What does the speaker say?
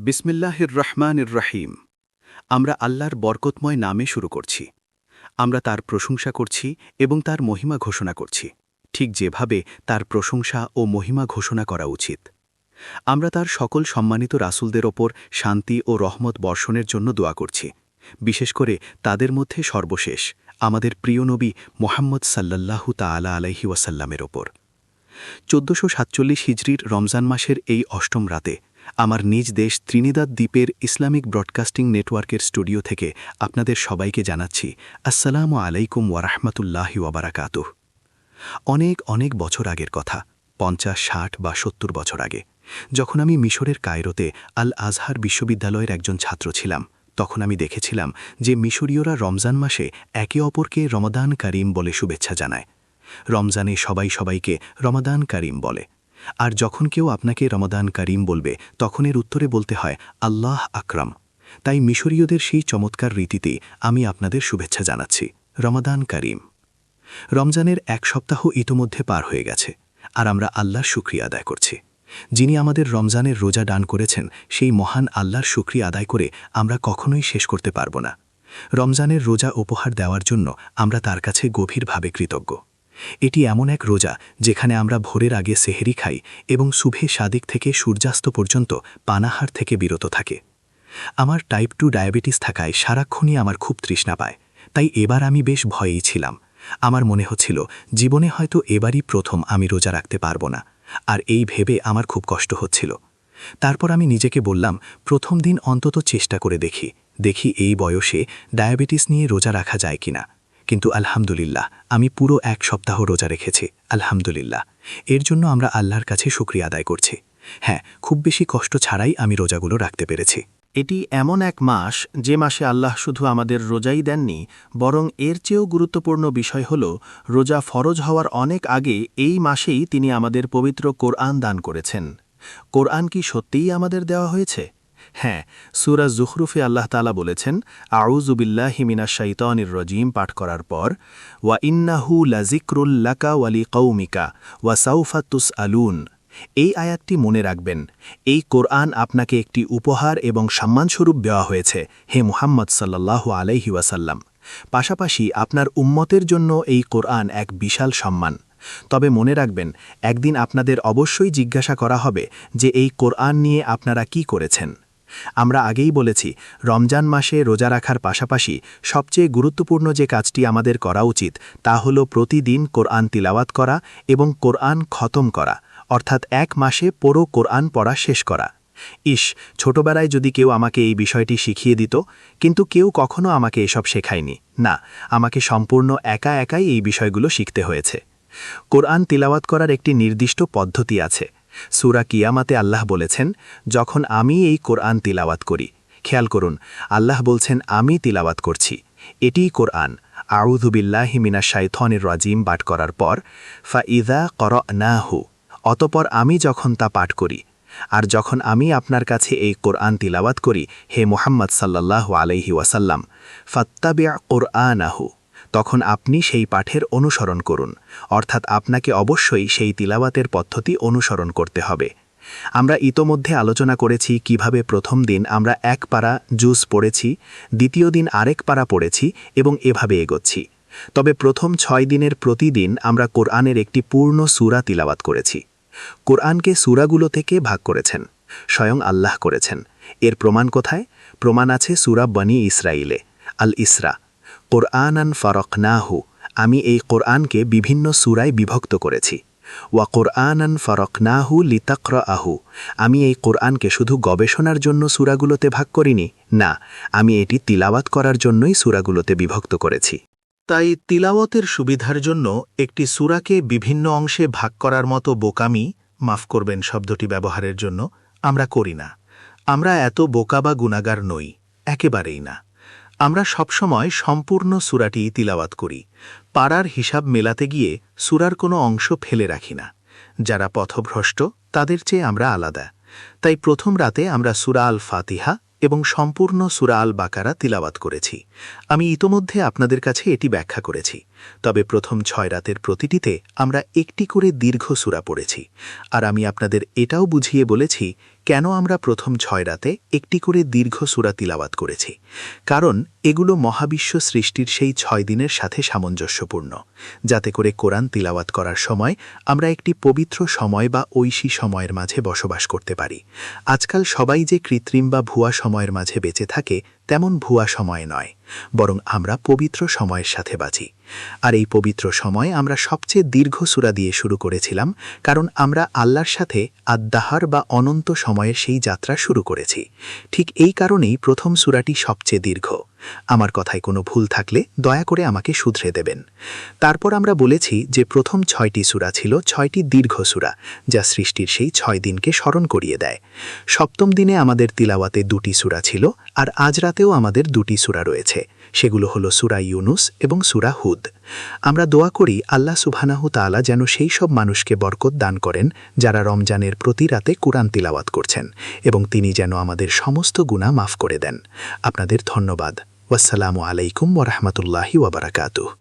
বিসমিল্লাহির রহমানির রহিম। আমরা আল্লাহর বরকতময় নামে শুরু করছি। আমরা তার প্রশংসা করছি এবং তার মহিমা ঘোষণা করছি, ঠিক যেভাবে তার প্রশংসা ও মহিমা ঘোষণা করা উচিত। আমরা তার সকল সম্মানিত রাসূলদের ওপর শান্তি ও রহমত বর্ষণের জন্য দোয়া করছি, বিশেষ করে তাদের মধ্যে সর্বশেষ আমাদের প্রিয় নবী মুহাম্মদ সাল্লাল্লাহু তাআলা আলাইহি ওয়াসাল্লামের ওপর। 1447 হিজরির রমজান মাসের এই অষ্টম রাতে আমার নিজ দেশ ত্রিনিদাদ দ্বীপের ইসলামিক ব্রডকাস্টিং নেটওয়ার্কের স্টুডিও থেকে আপনাদের সবাইকে জানাচ্ছি আসসালামু আলাইকুম ওয়ারাহমাতুল্লাহি ওয়াবারাকাতুহ। অনেক অনেক বছর আগের কথা, 50, 60 বা 70 বছর আগে, যখন আমি মিশরের কায়রোতে আল আজহার বিশ্ববিদ্যালয়ের একজন ছাত্র ছিলাম, তখন আমি দেখেছিলাম যে মিশরীয়রা রমজান মাসে একে অপরকে রমাদান কারিম বলে শুভেচ্ছা জানায়। রমজানে সবাই সবাইকে রমাদান কারিম বলে, আর যখন কেউ আপনাকে রমাদান কারিম বলবে তখন এর উত্তরে বলতে হয় আল্লাহ আকরাম। তাই মিশরীয়দের সেই চমৎকার রীতিতে আমি আপনাদের শুভেচ্ছা জানাচ্ছি রমাদান কারিম। রমজানের এক সপ্তাহ ইতোমধ্যে পার হয়ে গেছে, আর আমরা আল্লাহর শুকরিয়া আদায় করছি। যিনি আমাদের রমজানের রোজা দান করেছেন, সেই মহান আল্লাহর শুকরিয়া আদায় করে আমরা কখনোই শেষ করতে পারব না। রমজানের রোজা উপহার দেওয়ার জন্য আমরা তার কাছে গভীরভাবে কৃতজ্ঞ। এটি এমন এক রোজা যেখানে আমরা ভোরের আগে সেহরি খাই এবং সুবহে সাদিক থেকে সূর্যাস্ত পর্যন্ত পানাহার থেকে বিরত থাকে। আমার টাইপ 2 ডায়াবেটিস থাকায় সারাক্ষণই আমার খুব তৃষ্ণা পায়, তাই এবার আমি বেশ ভয়েই ছিলাম। আমার মনে হচ্ছিল জীবনে হয়তো এবারই প্রথম আমি রোজা রাখতে পারব না, আর এই ভেবে আমার খুব কষ্ট হচ্ছিল। তারপর আমি নিজেকে বললাম, প্রথম দিন অন্তত চেষ্টা করে দেখি এই বয়সে ডায়াবেটিস নিয়ে রোজা রাখা যায় কিনা। কিন্তু আলহামদুলিল্লাহ, আমি পুরো এক সপ্তাহ রোজা রেখেছি আলহামদুলিল্লাহ। এর জন্য আমরা আল্লাহর কাছে শুকরিয়া আদায় করছি। হ্যাঁ, খুব বেশি কষ্ট ছাড়াই আমি রোজাগুলো রাখতে পেরেছি। এটি এমন এক মাস যে মাসে আল্লাহ শুধু আমাদের রোজাই দেননি, বরং এর চেয়েও গুরুত্বপূর্ণ বিষয় হল রোজা ফরজ হওয়ার অনেক আগে এই মাসেই তিনি আমাদের পবিত্র কোরআন দান করেছেন। কোরআন কি সত্যিই আমাদের দেওয়া হয়েছে? হ্যাঁ, সূরা যুখরুফে আল্লাহ তাআলা বলেছেন, আউযু বিল্লাহি মিনাশ শাইতানির রাজীম পাঠ করার পর, ওয়া ইন্নাহু লাযিকরুল লাকা ওয়া লিকাউমিকা ওয়া সাউফা তুসআলুন। এই আয়াতটি মনে রাখবেন। এই কোরআন আপনাকে একটি উপহার এবং সম্মানস্বরূপ দেওয়া হয়েছে, হে মুহাম্মদ সাল্লাল্লাহু আলাইহি ওয়াসাল্লাম। পাশাপাশি আপনার উম্মতের জন্য এই কোরআন এক বিশাল সম্মান। তবে মনে রাখবেন, একদিন আপনাদের অবশ্যই জিজ্ঞাসা করা হবে যে এই কোরআন নিয়ে আপনারা কি করেছেন। আমরা আগেই বলেছি, রমজান মাসে রোজা রাখার পাশাপাশি সবচেয়ে গুরুত্বপূর্ণ যে কাজটি আমাদের করা উচিত তা হল প্রতিদিন কোরআন তিলাওয়াত করা এবং কোরআন খতম করা, অর্থাৎ এক মাসে পুরো কোরআন পড়া শেষ করা। ছোটবেলায় যদি কেউ আমাকে এই বিষয়টি শিখিয়ে দিত, কিন্তু কেউ কখনো আমাকে এসব শেখায়নি। না, আমাকে সম্পূর্ণ একাই এই বিষয়গুলো শিখতে হয়েছে। কোরআন তিলাওয়াত করার একটি নির্দিষ্ট পদ্ধতি আছে। সূরা কিয়ামাতে আল্লাহ বলেছেন, যখন আমি এই কোরআন তিলাওয়াত করি। খেয়াল করুন, আল্লাহ বলছেন আমি তিলাওয়াত করছি। এটিই কোরআন। আউযু বিল্লাহি মিনাশ শাইতানির রাজীম পাঠ করার পর ফাইযা ক্বরানাহু, অতঃপর আমি যখন তা পাঠ করি। আর যখন আমি আপনার কাছে এই কোরআন তিলাওয়াত করি, হে মুহাম্মদ সাল্লাল্লাহু আলাইহি ওয়াসাল্লাম, ফাত্তাবি' কুরআনাহু, তখন আপনি সেই পাঠের অনুসরণ করুন, অর্থাৎ আপনাকে অবশ্যই সেই তিলাওয়াতের পদ্ধতি অনুসরণ করতে হবে। আমরা ইতোমধ্যে আলোচনা করেছি কিভাবে প্রথম দিন আমরা এক পারা জুজ পড়েছি, দ্বিতীয় দিন আরেক পারা পড়েছি এবং এভাবে এগোচ্ছি। তবে প্রথম 6 দিনের প্রতিদিন আমরা কোরআনের একটি পূর্ণ সূরা তিলাওয়াত করেছি। কোরআনকে সূরাগুলো থেকে ভাগ করেছেন, স্বয়ং আল্লাহ করেছেন। এর প্রমাণ কোথায়? প্রমাণ আছে সূরা বনী ইসরাঈলে, আল ইসরা। কোরআনান ফারাকনাহু, আমি এই কোরআনকে বিভিন্ন সূরায় বিভক্ত করেছি। ওয়া কোরআনান ফারাকনাহু লিতাকরাআহু, আমি এই কোরআনকে শুধু গবেষণার জন্য সূরাগুলোতে ভাগ করিনি, না, আমি এটি তিলাওয়াত করার জন্যই সূরাগুলোতে বিভক্ত করেছি। তাই তিলাওয়াতের সুবিধার জন্য একটি সূরাকে বিভিন্ন অংশে ভাগ করার মতো বোকামি, মাফ করবেন শব্দটি ব্যবহারের জন্য, আমরা করি না। আমরা এত বোকা বা গুনাহগার নই, একেবারেই না। আমরা সবসময় সম্পূর্ণ সূরাটি তিলাওয়াত করি। পারার হিসাব মেলাতে গিয়ে সূরার কোনো অংশ ফেলে রাখি না। যারা পথভ্রষ্ট তাদের চেয়ে আমরা আলাদা। তাই প্রথম রাতে আমরা সূরা আল ফাতিহা এবং সম্পূর্ণ সূরা আল বাকারা তিলাওয়াত করেছি। আমি ইতোমধ্যে আপনাদের কাছে এটি ব্যাখ্যা করেছি। তবে প্রথম 6 রাতের প্রতিটিতে আমরা একটি করে দীর্ঘ সূরা পড়েছি। আর আমি আপনাদের এটাও বুঝিয়ে বলেছি কেন আমরা প্রথম 6 রাতে একটি করে দীর্ঘ সূরা তিলাওয়াত করেছি? কারণ এগুলো মহাবিশ্ব সৃষ্টির সেই 6 দিনের সাথে সামঞ্জস্যপূর্ণ, যাতে করে কোরআন তিলাওয়াত করার সময় আমরা একটি পবিত্র সময় বা ঐশী সময়ের মাঝে বসবাস করতে পারি। আজকাল সবাই যে কৃত্রিম বা ভুয়া সময়ের মাঝে বেঁচে থাকে, তেমন ভুয়া সময় নয়, বরং আমরা পবিত্র সময়ের সাথে বাঁচি। আর এই পবিত্র সময় আমরা সবচেয়ে দীর্ঘ সূরা দিয়ে শুরু করেছিলাম, কারণ আমরা আল্লাহর সাথে আদ-দাহার বা অনন্ত সময়ের সেই যাত্রা শুরু করেছি। ঠিক এই কারণেই প্রথম সূরাটি সবচেয়ে দীর্ঘ। আমার কথায় কোনো ভুল থাকলে দয়া করে আমাকে শুধরে দেবেন। তারপর আমরা বলেছি যে প্রথম 6টি সূরা ছিল 6টি দীর্ঘ সূরা, যা সৃষ্টির সেই 6 দিনকে স্মরণ করিয়ে দেয়। সপ্তম দিনে আমাদের তিলাওয়াতে 2টি সূরা ছিল, আর আজ রাতেও আমাদের 2টি সূরা রয়েছে। সেগুলো হলো সূরা ইউনুস এবং সূরা হুদ। আমরা দোয়া করি আল্লাহ সুবহানাহু তাআলা যেন সেই সব মানুষকে বরকত দান করেন যারা রমজানের প্রতি রাতে কুরআন তিলাওয়াত করছেন, এবং তিনি যেন আমাদের সমস্ত গুনাহ মাফ করে দেন। আপনাদের ধন্যবাদ। ওয়াসসালামু আলাইকুম ওয়া রাহমাতুল্লাহি ওয়া বারাকাতুহু।